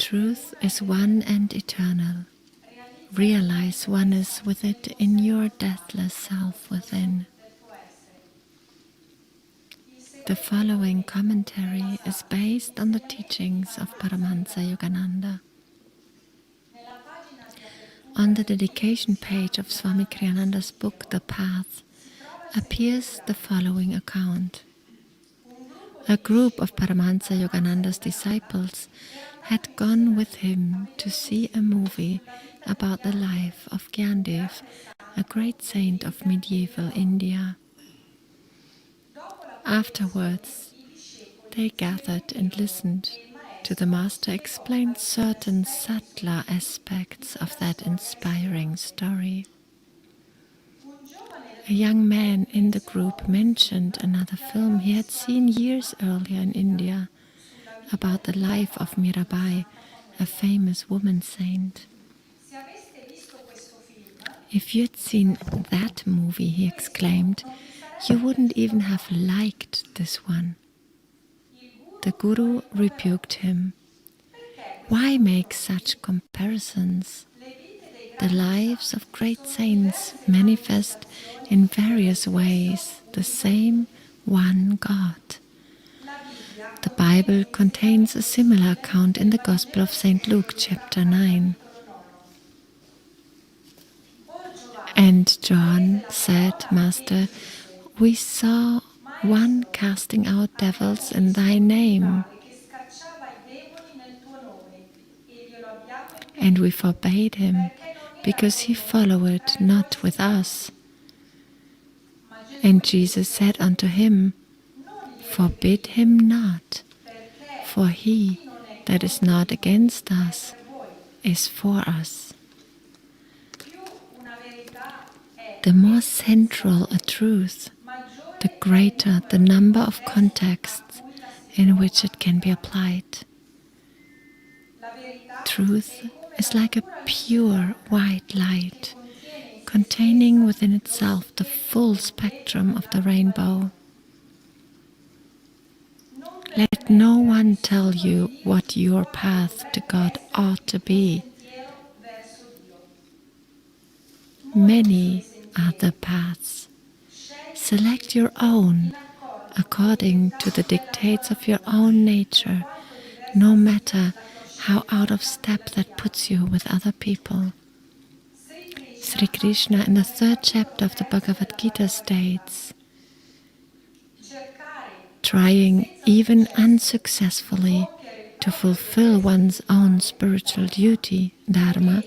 Truth is one and eternal. Realize oneness with it in your deathless self within. The following commentary is based on the teachings of Paramahansa Yogananda. On the dedication page of Swami Kriyananda's book, The Path, appears the following account. A group of Paramahansa Yogananda's disciples had gone with him to see a movie about the life of Gyandev, a great saint of medieval India. Afterwards, they gathered and listened to the master explain certain subtler aspects of that inspiring story. A young man in the group mentioned another film he had seen years earlier in India about the life of Mirabai, a famous woman saint. If you'd seen that movie, he exclaimed, you wouldn't even have liked this one. The Guru rebuked him. Why make such comparisons? The lives of great saints manifest in various ways the same one God. The Bible contains a similar account in the Gospel of St. Luke, chapter 9. And John said, Master, we saw one casting out devils in thy name, and we forbade him, because he followed not with us. And Jesus said unto him, forbid him not, for he that is not against us is for us. The more central a truth, the greater the number of contexts in which it can be applied. Truth is like a pure white light, containing within itself the full spectrum of the rainbow. Let no one tell you what your path to God ought to be. Many are the paths. Select your own according to the dictates of your own nature, no matter how out of step that puts you with other people. Sri Krishna in the 3rd chapter of the Bhagavad Gita states, trying even unsuccessfully to fulfill one's own spiritual duty, dharma,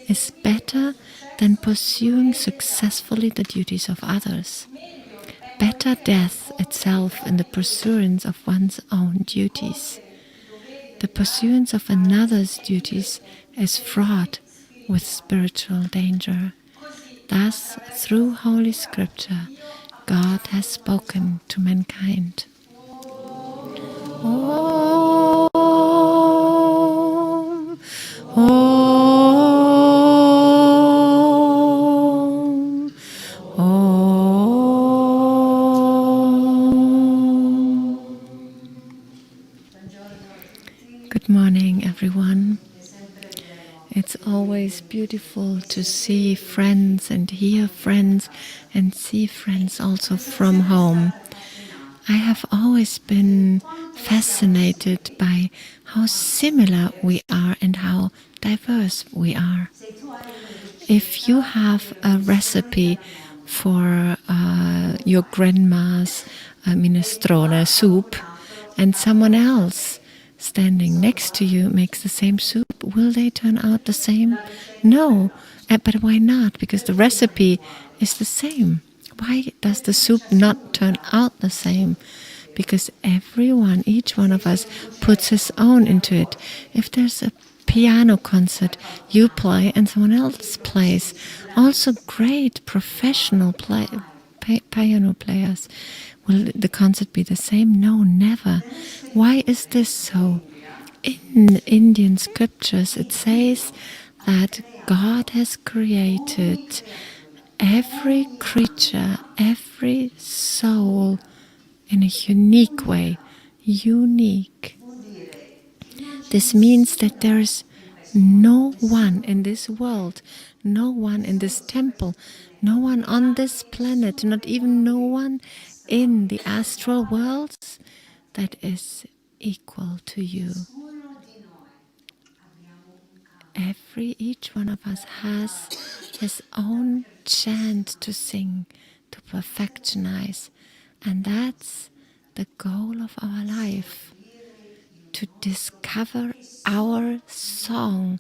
is better than pursuing successfully the duties of others. Better death itself in the pursuance of one's own duties. The pursuance of another's duties is fraught with spiritual danger. Thus, through Holy Scripture, God has spoken to mankind. Om, Om, Om. Good morning, everyone. It's always beautiful to see friends and hear friends and see friends also from home. I have always been fascinated by how similar we are and how diverse we are. If you have a recipe for your grandma's minestrone soup and someone else standing next to you makes the same soup, will they turn out the same? No, but why not? Because the recipe is the same. Why does the soup not turn out the same? Because everyone, each one of us, puts his own into it. If there's a piano concert, you play and someone else plays. Also great professional piano players. Will the concert be the same? No, never. Why is this so? In Indian scriptures it says that God has created every creature, every soul in a unique way. Unique. This means that there is no one in this world, no one in this temple, no one on this planet, not even no one in the astral worlds that is equal to you. Each one of us has his own chant to sing, to perfectionize. And that's the goal of our life, to discover our song,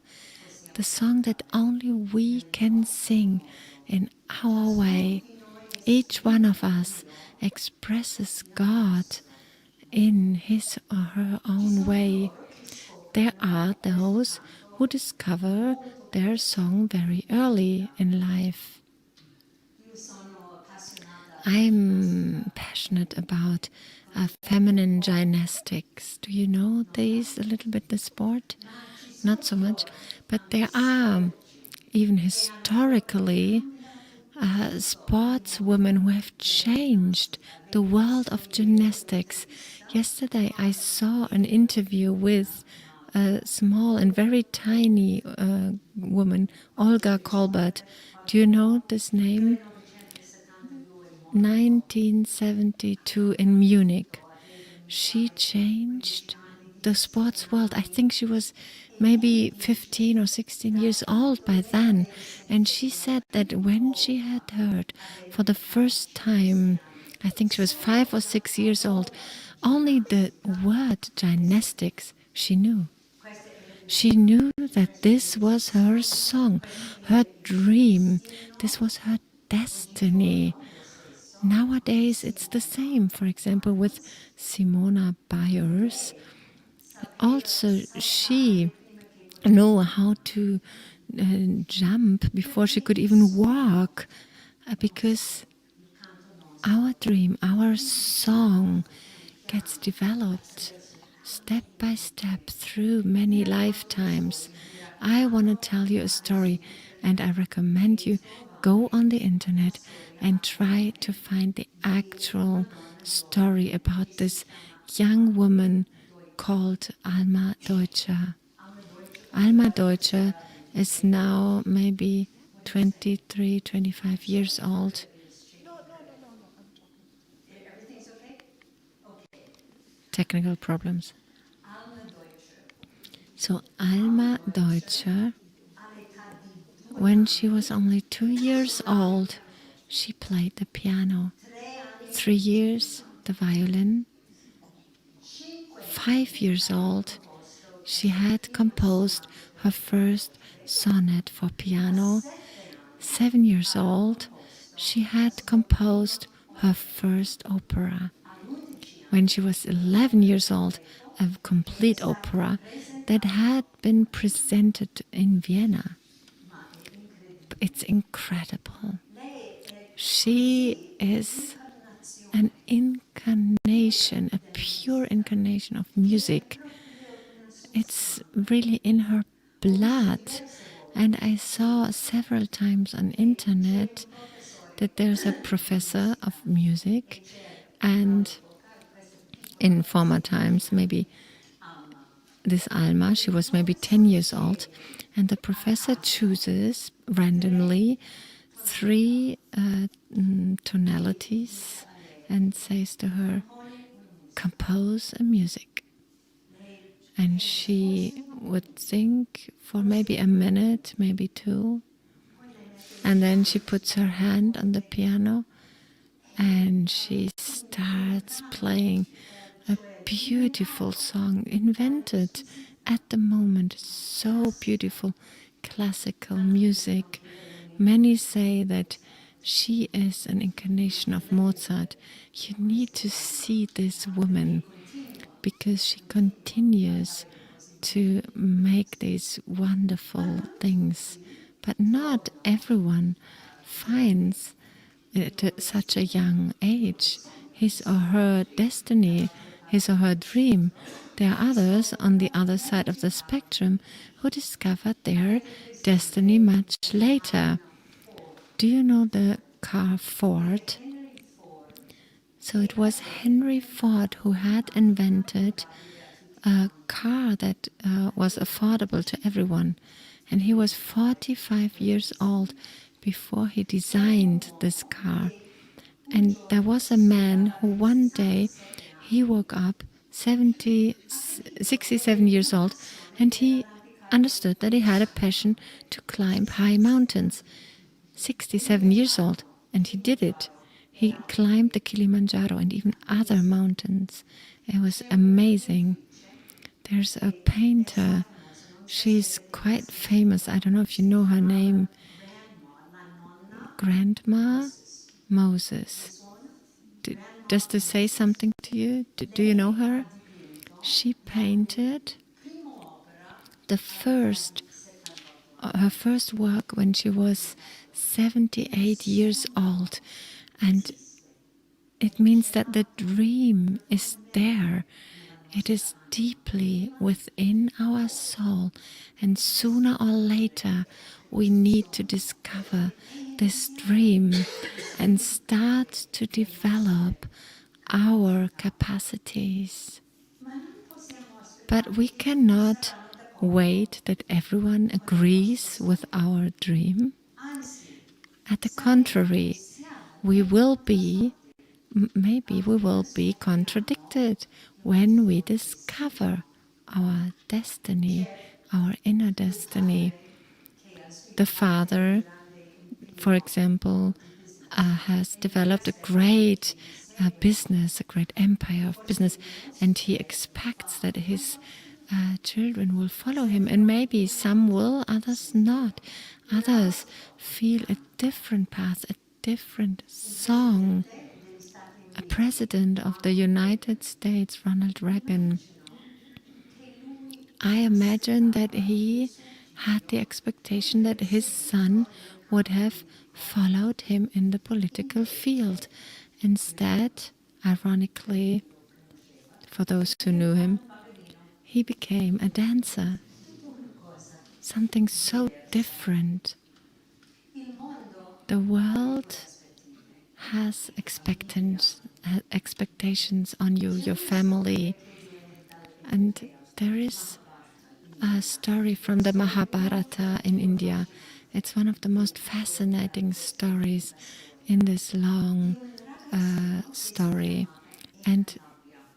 the song that only we can sing in our way. Each one of us expresses God in his or her own way. There are those who discover their song very early in life. I'm passionate about feminine gymnastics. Do you know these a little bit, the sport? Not so much, but there are even historically sportswomen who have changed the world of gymnastics. Yesterday I saw an interview with a small and very tiny woman, Olga Kolbert. Do you know this name? 1972 in Munich. She changed the sports world. I think she was maybe 15 or 16 years old by then. And she said that when she had heard for the first time, I think she was 5 or 6 years old, only the word gymnastics she knew. She knew that this was her song, her dream. This was her destiny. Nowadays, it's the same. For example, with Simona Biles. Also, she knew how to jump before she could even walk, because our dream, our song gets developed step by step through many lifetimes. I want to tell you a story, and I recommend you go on the internet and try to find the actual story about this young woman called Alma Deutscher. Alma Deutscher is now maybe 23, 25 years old. Technical problems. So Alma Deutscher, when she was only 2 years old, she played the piano. 3 years, the violin. 5 years old, she had composed her first sonnet for piano. 7 years old, she had composed her first opera. When she was 11 years old, a complete opera that had been presented in Vienna. It's incredible. She is an incarnation, a pure incarnation of music. It's really in her blood. And I saw several times on internet that there's a professor of music, and in former times, maybe this Alma, she was maybe 10 years old, and the professor chooses randomly 3 tonalities and says to her, compose a music. And she would think for maybe a minute, maybe 2, and then she puts her hand on the piano and she starts playing a beautiful song invented at the moment. So beautiful, classical music. Many say that she is an incarnation of Mozart. You need to see this woman, because she continues to make these wonderful things. But not everyone finds it at such a young age his or her destiny, his or her dream. There are others on the other side of the spectrum who discovered their destiny much later. Do you know the car Ford? So it was Henry Ford who had invented a car that was affordable to everyone. And he was 45 years old before he designed this car. And there was a man who one day, he woke up 67 years old, and he understood that he had a passion to climb high mountains. 67 years old, and he did it. He climbed the Kilimanjaro and even other mountains. It was amazing. There's a painter. She's quite famous. I don't know if you know her name. Grandma Moses. Does this say something to you? Do you know her? She painted the her first work when she was 78 years old. And it means that the dream is there. It is deeply within our soul. And sooner or later, we need to discover this dream and start to develop our capacities. But we cannot wait that everyone agrees with our dream. At the contrary, maybe we will be contradicted when we discover our destiny, our inner destiny. The father, for example, has developed a great business, a great empire of business, and he expects that his children will follow him, and maybe some will, others not. Others feel a different path, a different song. A president of the United States, Ronald Reagan, I imagine that he had the expectation that his son would have followed him in the political field. Instead, ironically, for those who knew him, he became a dancer. Something so different. The world has expectations on you, your family. And there is a story from the Mahabharata in India. It's one of the most fascinating stories in this long story. And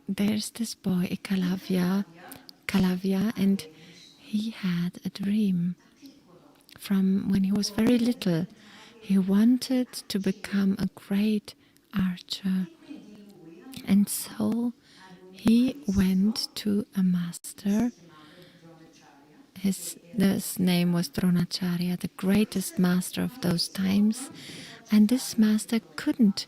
there's this boy, Kalavya, and he had a dream from when he was very little. He wanted to become a great archer. And so he went to a master. His name was Dronacharya, the greatest master of those times. And this master couldn't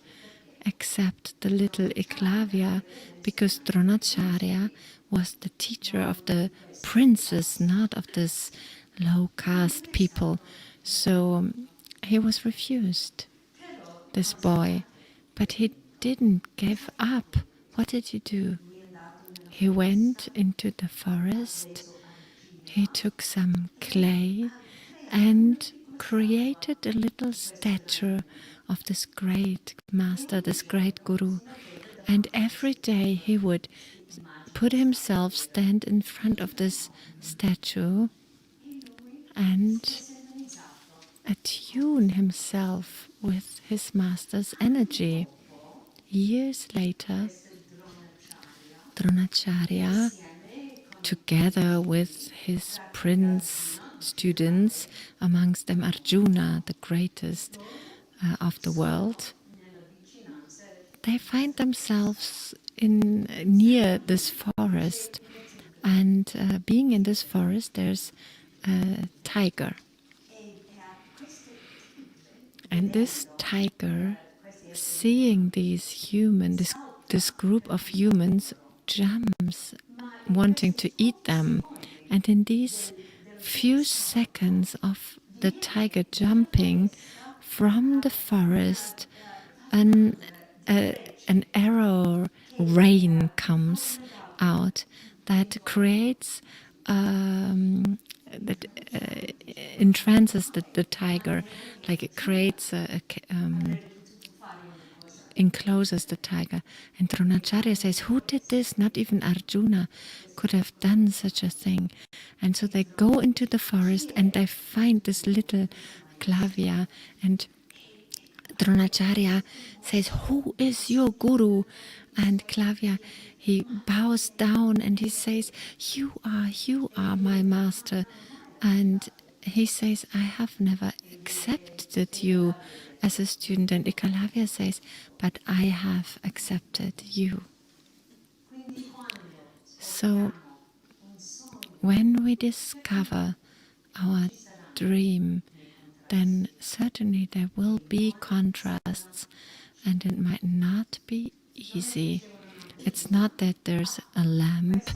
accept the little Eklavya because Dronacharya was the teacher of the princes, not of this low caste people. So he was refused, this boy. But he didn't give up. What did he do? He went into the forest. He took some clay and created a little statue of this great master, this great guru. And every day he would put himself, stand in front of this statue and attune himself with his master's energy. Years later, Dronacharya, together with his prince students, amongst them Arjuna, the greatest of the world, they find themselves near this forest. And being in this forest, there's a tiger. And this tiger, seeing this group of humans, jumps, wanting to eat them. And in these few seconds of the tiger jumping from the forest, an arrow rain comes out that creates that entrances the tiger, like it creates encloses the tiger. And Dronacharya says, who did this? Not even Arjuna could have done such a thing. And so they go into the forest and they find this little Klavya, and Dronacharya says, who is your guru? And Klavya, he bows down and he says, you are my master. And he says, I have never accepted you as a student. And Ekalavya says, but I have accepted you. So when we discover our dream, then certainly there will be contrasts, and it might not be easy. It's not that there's a lamp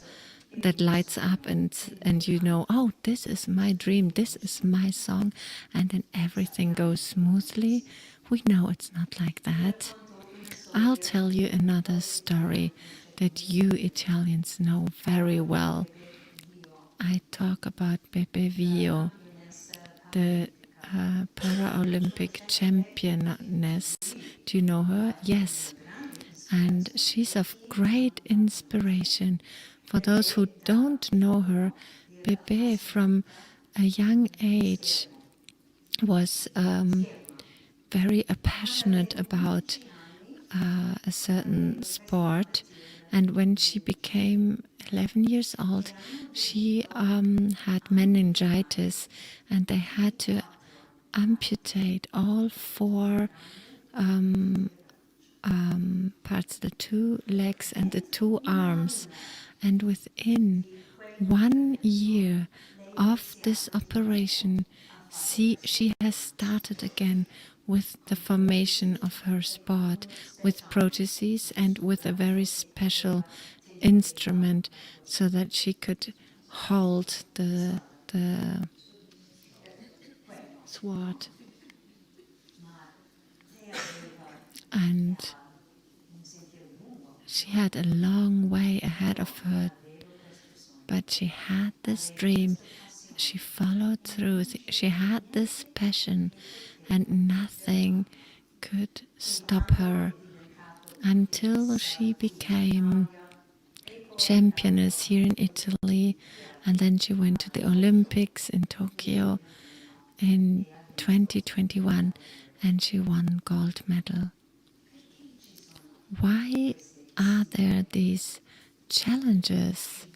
that lights up and you know, oh, this is my dream, this is my song, and then everything goes smoothly. We know it's not like that. I'll tell you another story that you Italians know very well. I talk about Beppe Vio, the Paralympic championess. Do you know her? Yes. And she's of great inspiration. For those who don't know her, Beppe from a young age was very passionate about a certain sport. And when she became 11 years old, she had meningitis, and they had to amputate all four parts, the 2 legs and the 2 arms. And within 1 year of this operation, she has started again with the formation of her sport, with prostheses and with a very special instrument, so that she could hold the sword. And she had a long way ahead of her, but she had this dream. She followed through. She had this passion, and nothing could stop her until she became championess here in Italy. And then she went to the Olympics in Tokyo in 2021, and she won gold medal. Why are there these challenges?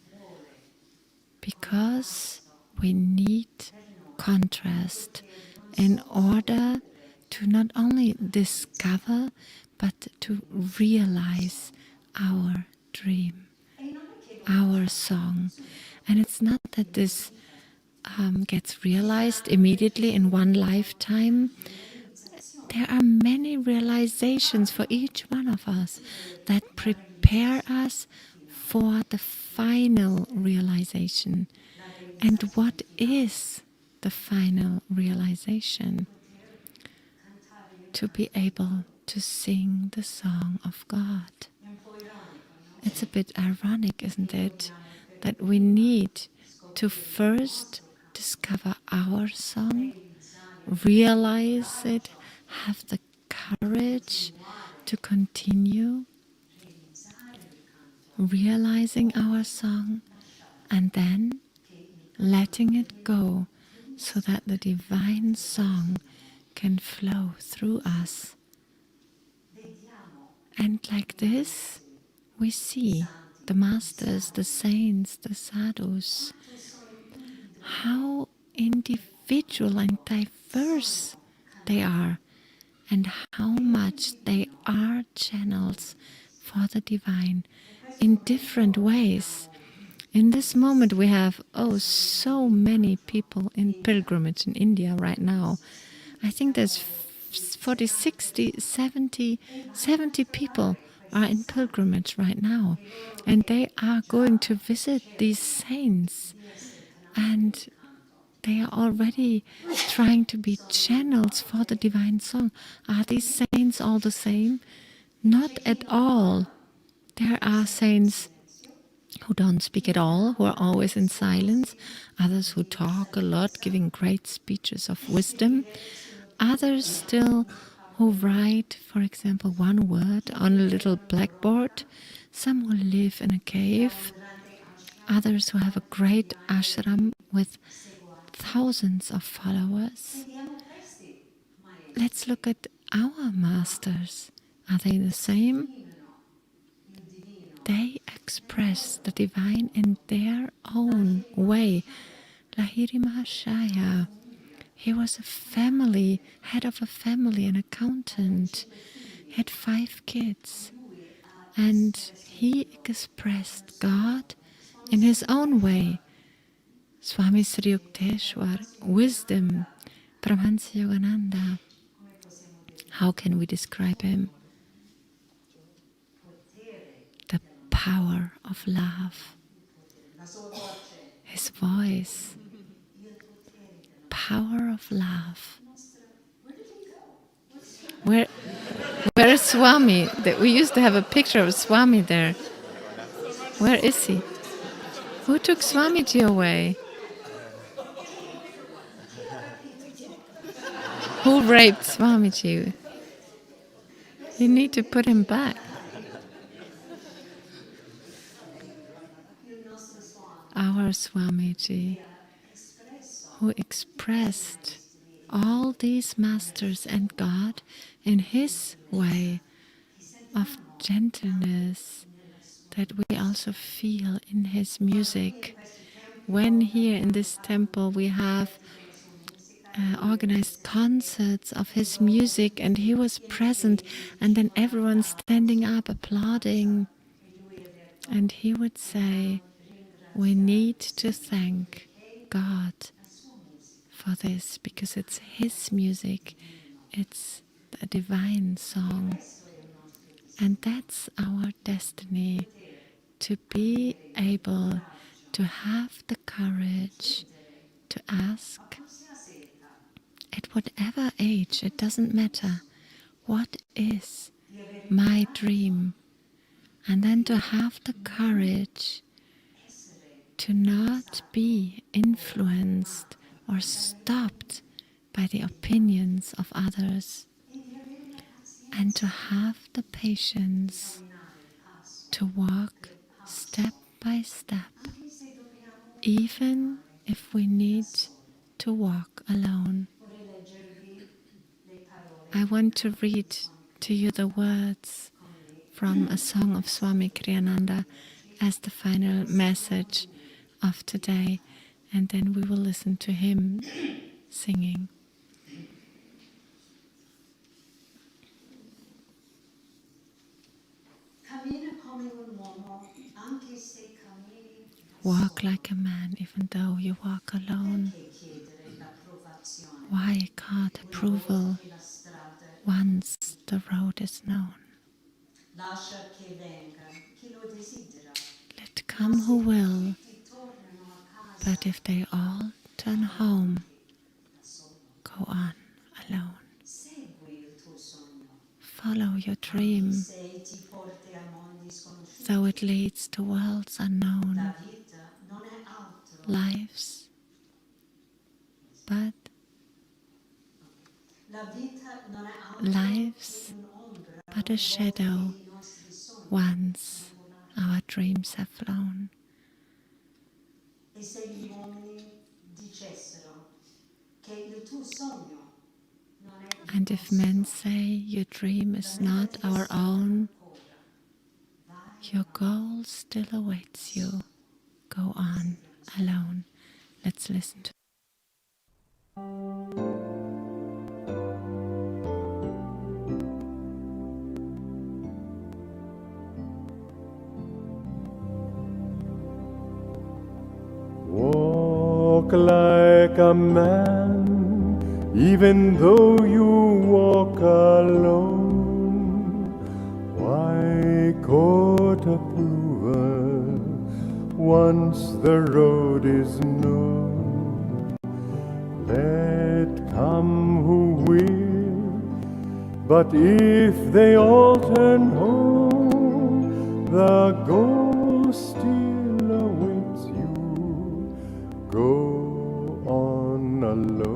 Because we need contrast in order to not only discover, but to realize our dream, our song. And it's not that this gets realized immediately in one lifetime. There are many realizations for each one of us that prepare us for the final realization. And what is the final realization? To be able to sing the song of God. It's a bit ironic, isn't it? That we need to first discover our song, realize it, have the courage to continue realizing our song, and then letting it go so that the divine song can flow through us. And like this, we see the masters, the saints, the sadhus, how individual and diverse they are, and how much they are channels for the divine in different ways. In this moment we have, so many people in pilgrimage in India right now. I think there's 40, 60, 70 people are in pilgrimage right now. And they are going to visit these saints. And they are already trying to be channels for the divine song. Are these saints all the same? Not at all. There are saints who don't speak at all, who are always in silence. Others who talk a lot, giving great speeches of wisdom. Others still who write, for example, one word on a little blackboard, some who live in a cave, others who have a great ashram with thousands of followers. Let's look at our masters. Are they the same? They express the divine in their own way. Lahiri Mahashaya, he was head of a family, an accountant. He had 5 kids. And he expressed God in his own way. Swami Sri Yukteswar, wisdom, Paramahansa Yogananda. How can we describe him? The power of love. His voice. Power of love. Where is Swami? We used to have a picture of Swami there. Where is he? Who took Swamiji away? Who raped Swamiji? You need to put him back. Our Swamiji, who expressed all these masters and God in his way of gentleness that we also feel in his music. When here in this temple we have organized concerts of his music and he was present, and then everyone standing up applauding, and he would say, we need to thank God for this because it's his music, it's a divine song, and that's our destiny, to be able to have the courage to ask at whatever age, it doesn't matter, what is my dream? And then to have the courage to not be influenced or stopped by the opinions of others, and to have the patience to walk step by step, even if we need to walk alone. I want to read to you the words from a song of Swami Kriyananda as the final message of today, and then we will listen to him singing. Walk like a man even though you walk alone. Why God approval once the road is known? Let come who will, but if they all turn home, go on alone. Follow your dream, though it leads to worlds unknown, lives, but a shadow once our dreams have flown. And if men say your dream is not our own, your goal still awaits you. Go on alone. Let's listen to Walk like a man, even though you walk alone. Why court approval once the road is known? Let come who will, but if they all turn home, the goal still awaits you. Go on alone.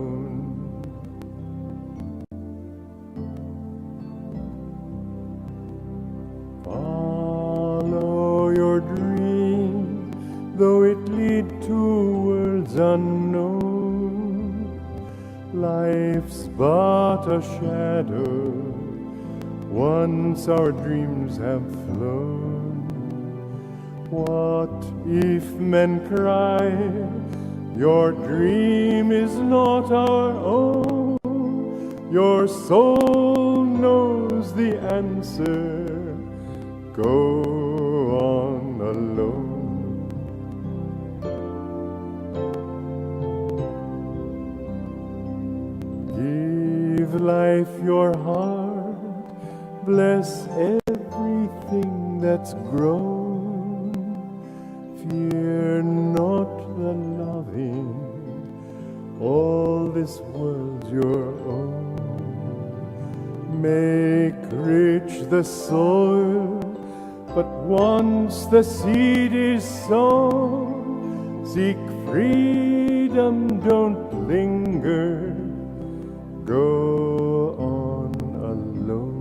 Life's but a shadow once our dreams have flown. What if men cry, your dream is not our own? Your soul knows the answer, go on alone. Give life your heart, bless everything that's grown. Fear not the loving, all this world's your own. Make rich the soil, but once the seed is sown, seek freedom, don't linger, go on alone.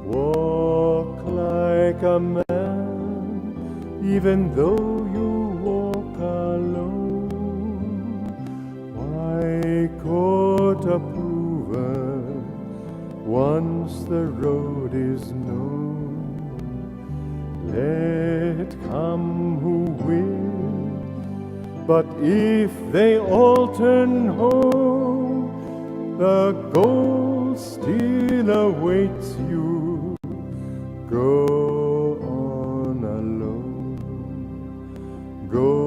Walk like a man, even though you walk alone. Why court approval once the road is known? Let come who will, but if they all turn home, the goal still awaits you, go on alone, go